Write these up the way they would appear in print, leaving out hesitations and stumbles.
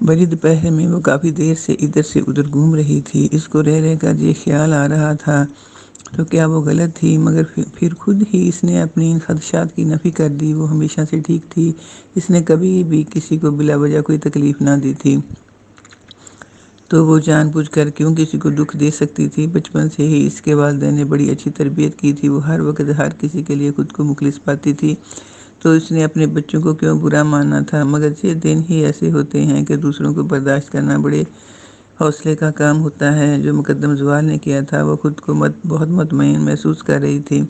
بڑی دوپہر میں وہ کافی دیر سے ادھر سے ادھر گھوم رہی تھی۔ اس کو رہ رہ کر یہ خیال آ رہا تھا تو کیا وہ غلط تھی؟ مگر پھر خود ہی اس نے اپنی ان خدشات کی نفی کر دی۔ وہ ہمیشہ سے ٹھیک تھی، اس نے کبھی بھی کسی کو بلا وجہ کوئی تکلیف نہ دی تھی، تو وہ جان بوجھ کر کیوں کسی کو دکھ دے سکتی تھی؟ بچپن سے ہی اس کے والدین نے بڑی اچھی تربیت کی تھی۔ وہ ہر وقت ہر کسی کے لیے خود کو مخلص پاتی تھی، تو اس نے اپنے بچوں کو کیوں برا ماننا تھا؟ مگر یہ دن ہی ایسے ہوتے ہیں کہ دوسروں کو برداشت کرنا بڑے حوصلے کا کام ہوتا ہے۔ جو مقدم زوال نے کیا تھا، وہ خود کو بہت مطمئن محسوس کر رہی تھی۔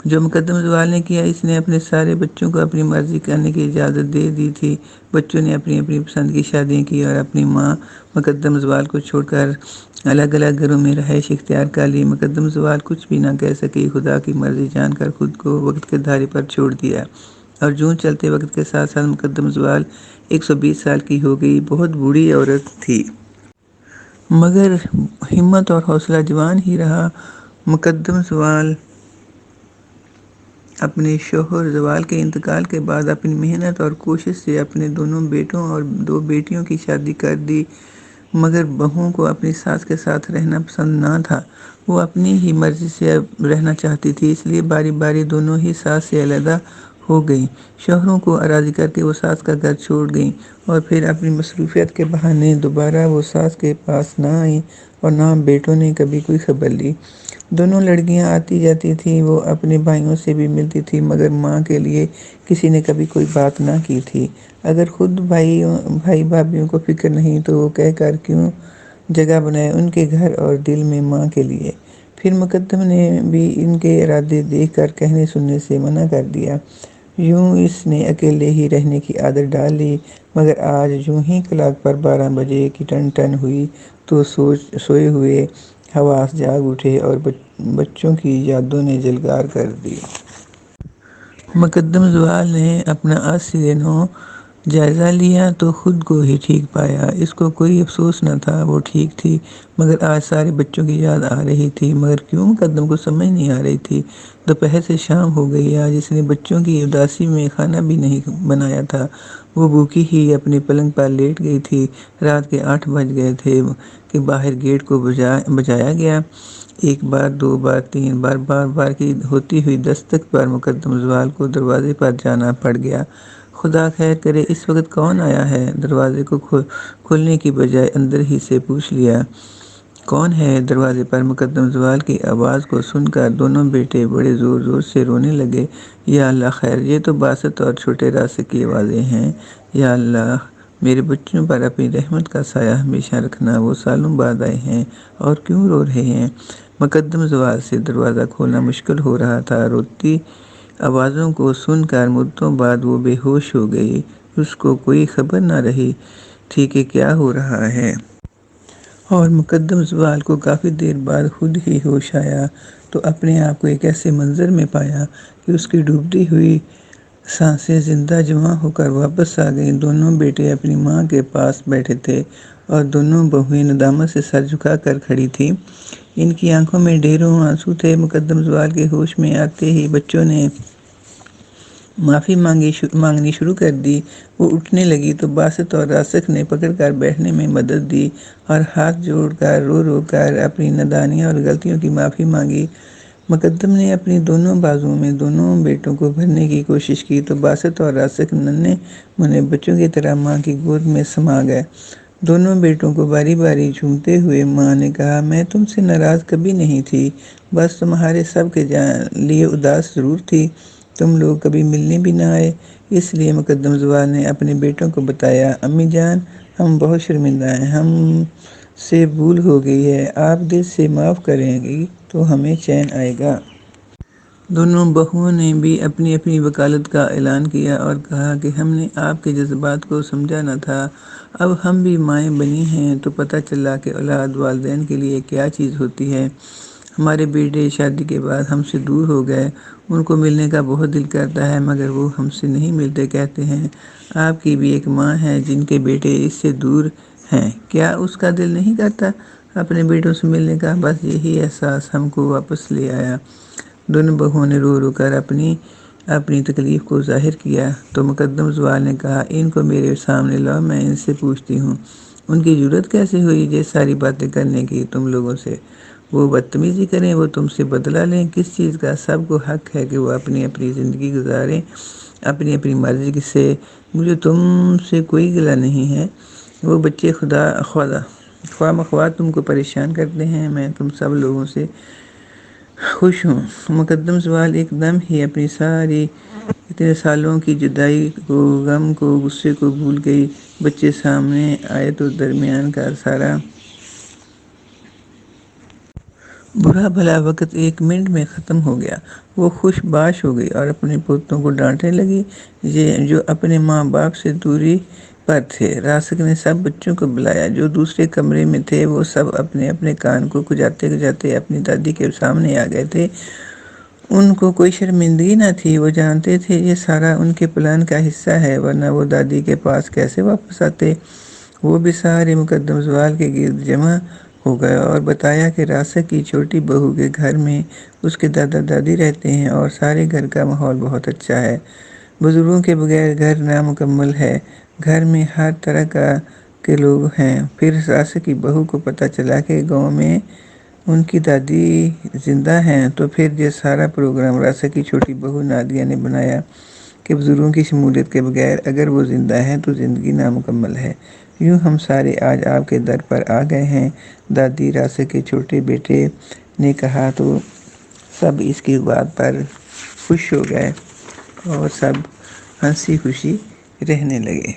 جو مقدم زوال نے کیا، اس نے اپنے سارے بچوں کو اپنی مرضی کرنے کی اجازت دے دی تھی۔ بچوں نے اپنی اپنی پسند کی شادیاں کی اور اپنی ماں مقدم زوال کو چھوڑ کر الگ الگ گھروں میں رہائش اختیار کر لی۔ مقدم زوال کچھ بھی نہ کہہ سکی، خدا کی مرضی جان کر خود کو وقت کے دھارے پر چھوڑ دیا، اور جوں چلتے وقت کے ساتھ ساتھ مقدم زوال 120 سال کی ہو گئی۔ بہت بوڑھی عورت تھی، مگر ہمت اور حوصلہ جوان ہی رہا۔ مقدم زوال اپنے شوہر زوال کے انتقال کے بعد اپنی محنت اور کوشش سے اپنے دونوں بیٹوں اور 2 بیٹیوں کی شادی کر دی، مگر بہوؤں کو اپنی ساس کے ساتھ رہنا پسند نہ تھا۔ وہ اپنی ہی مرضی سے رہنا چاہتی تھی، اس لیے باری باری دونوں ہی ساس سے علیحدہ ہو گئیں۔ شوہروں کو راضی کر کے وہ ساس کا گھر چھوڑ گئیں، اور پھر اپنی مصروفیت کے بہانے دوبارہ وہ ساس کے پاس نہ آئیں، اور نہ بیٹوں نے کبھی کوئی خبر لی۔ دونوں لڑکیاں آتی جاتی تھیں، وہ اپنے بھائیوں سے بھی ملتی تھیں، مگر ماں کے لیے کسی نے کبھی کوئی بات نہ کی تھی۔ اگر خود بھائی بھابھیوں کو فکر نہیں تو وہ کہہ کر کیوں جگہ بنائے ان کے گھر اور دل میں ماں کے لیے؟ پھر مقدم نے بھی ان کے ارادے دیکھ کر کہنے سننے سے منع کر دیا۔ یوں اس نے اکیلے ہی رہنے کی عادت ڈال لی۔ مگر آج جوں ہی کلاک پر 12 بجے کی ٹن ٹن ہوئی تو سوئے ہوئے حواس جاگ اٹھے اور بچوں کی یادوں نے جلگار کر دی۔ مقدم زوال نے اپنا آج سے دنوں جائزہ لیا تو خود کو ہی ٹھیک پایا۔ اس کو کوئی افسوس نہ تھا، وہ ٹھیک تھی، مگر آج سارے بچوں کی یاد آ رہی تھی۔ مگر کیوں؟ مقدم کو سمجھ نہیں آ رہی تھی۔ دوپہر سے شام ہو گئی، آج اس نے بچوں کی اداسی میں کھانا بھی نہیں بنایا تھا۔ وہ بھوکی ہی اپنے پلنگ پر لیٹ گئی تھی۔ رات کے 8 بج گئے تھے کہ باہر گیٹ کو بجایا گیا۔ 1 بار، 2 بار، 3 بار، بار بار کی ہوتی ہوئی دستک پر مقدم زوال کو دروازے پر جانا پڑ گیا۔ خدا خیر کرے، اس وقت کون آیا ہے؟ دروازے کو کھولنے کی بجائے اندر ہی سے پوچھ لیا، کون ہے؟ دروازے پر مقدم زوال کی آواز کو سن کر دونوں بیٹے بڑے زور زور سے رونے لگے۔ یا اللہ خیر، یہ تو باسط اور چھوٹے راستے کی آوازیں ہیں۔ یا اللہ، میرے بچوں پر اپنی رحمت کا سایہ ہمیشہ رکھنا، وہ سالوں بعد آئے ہیں اور کیوں رو رہے ہیں؟ مقدم زوال سے دروازہ کھولنا مشکل ہو رہا تھا۔ روتی آوازوں کو سن کر مدتوں بعد وہ بے ہوش ہو گئی۔ اس کو کوئی خبر نہ رہی تھی کہ کیا ہو رہا ہے۔ اور مقدم زوال کو کافی دیر بعد خود ہی ہوش آیا تو اپنے آپ کو ایک ایسے منظر میں پایا کہ اس کی ڈوبتی ہوئی سانسیں زندہ جواں ہو کر واپس آ گئیں۔ دونوں بیٹے اپنی ماں کے پاس بیٹھے تھے اور دونوں بہویں ندامت سے سر جھکا کر کھڑی تھیں۔ ان کی آنکھوں میں ڈھیروں آنسو تھے۔ مقدم زوال کے ہوش میں آتے ہی بچوں نے معافی مانگنی شروع کر دی۔ وہ اٹھنے لگی تو باسط اور راسخ نے پکڑ کر بیٹھنے میں مدد دی اور ہاتھ جوڑ کر رو رو کر اپنی نادانیوں اور غلطیوں کی معافی مانگی۔ مقدم نے اپنی دونوں بازوؤں میں دونوں بیٹوں کو بھرنے کی کوشش کی تو باسط اور راسخ ننھے منھے بچوں کی طرح ماں کی گود میں سما گئے۔ دونوں بیٹوں کو باری باری چومتے ہوئے ماں نے کہا، میں تم سے ناراض کبھی نہیں تھی، بس تمہارے سب کے لیے اداس ضرور تھی۔ تم لوگ کبھی ملنے بھی نہ آئے۔ اس لیے مقدم زوال نے اپنے بیٹوں کو بتایا، امی جان، ہم بہت شرمندہ ہیں، ہم سے بھول ہو گئی ہے، آپ دل سے معاف کریں گی تو ہمیں چین آئے گا۔ دونوں بہوؤں نے بھی اپنی اپنی وکالت کا اعلان کیا اور کہا کہ ہم نے آپ کے جذبات کو سمجھا نہ تھا۔ اب ہم بھی مائیں بنی ہیں تو پتہ چلا کہ اولاد والدین کے لیے کیا چیز ہوتی ہے۔ ہمارے بیٹے شادی کے بعد ہم سے دور ہو گئے، ان کو ملنے کا بہت دل کرتا ہے مگر وہ ہم سے نہیں ملتے کہتے ہیں۔ آپ کی بھی ایک ماں ہے جن کے بیٹے اس سے دور ہیں، کیا اس کا دل نہیں کرتا اپنے بیٹوں سے ملنے کا؟ بس یہی احساس ہم کو واپس لے آیا۔ دونوں بہوؤں نے رو رو کر اپنی اپنی تکلیف کو ظاہر کیا تو مقدم زوال نے کہا ان کو میرے سامنے لاؤ، میں ان سے پوچھتی ہوں ان کی جرت کیسے ہوئی یہ ساری باتیں کرنے کی تم لوگوں سے، وہ بدتمیزی کریں، وہ تم سے بدلہ لیں، کس چیز کا؟ سب کو حق ہے کہ وہ اپنی اپنی زندگی گزاریں اپنی اپنی مرضی سے، مجھے تم سے کوئی گلہ نہیں ہے۔ وہ بچے خواہ مخواہ تم کو پریشان کرتے ہیں، میں تم سب لوگوں سے خوش ہوں۔ مقدم زوال ایک دم ہی اپنی ساری اتنے سالوں کی جدائی کو، غم کو، غصے کو بھول گئی۔ بچے سامنے آئے تو درمیان کا سارا برا بھلا وقت ایک منٹ میں ختم ہو گیا۔ وہ خوش باش ہو گئی اور اپنے پوتوں کو ڈانٹنے لگی جو اپنے ماں باپ سے دوری پر تھے۔ راسک نے سب بچوں کو بلایا جو دوسرے کمرے میں تھے، وہ سب اپنے اپنے کان کو کھجاتے اپنی دادی کے سامنے آ گئے تھے۔ ان کو کوئی شرمندگی نہ تھی، وہ جانتے تھے یہ سارا ان کے پلان کا حصہ ہے، ورنہ وہ دادی کے پاس کیسے واپس آتے۔ وہ بھی سارے مقدم زوال کے گرد جمع ہو گئے اور بتایا کہ راسک کی چھوٹی بہو کے گھر میں اس کے دادا دادی رہتے ہیں اور سارے گھر کا ماحول بہت اچھا ہے۔ بزرگوں کے بغیر گھر نامکمل ہے، گھر میں ہر طرح کے لوگ ہیں۔ پھر راسک کی بہو کو پتہ چلا کہ گاؤں میں ان کی دادی زندہ ہیں، تو پھر یہ سارا پروگرام راسک کی چھوٹی بہو نادیہ نے بنایا کہ بزرگوں کی شمولیت کے بغیر اگر وہ زندہ ہیں تو زندگی نامکمل ہے۔ یوں ہم سارے آج آپ کے در پر آ گئے ہیں، دادی راسک کے چھوٹے بیٹے نے کہا تو سب اس کی بات پر خوش ہو گئے اور سب ہنسی خوشی رہنے لگے۔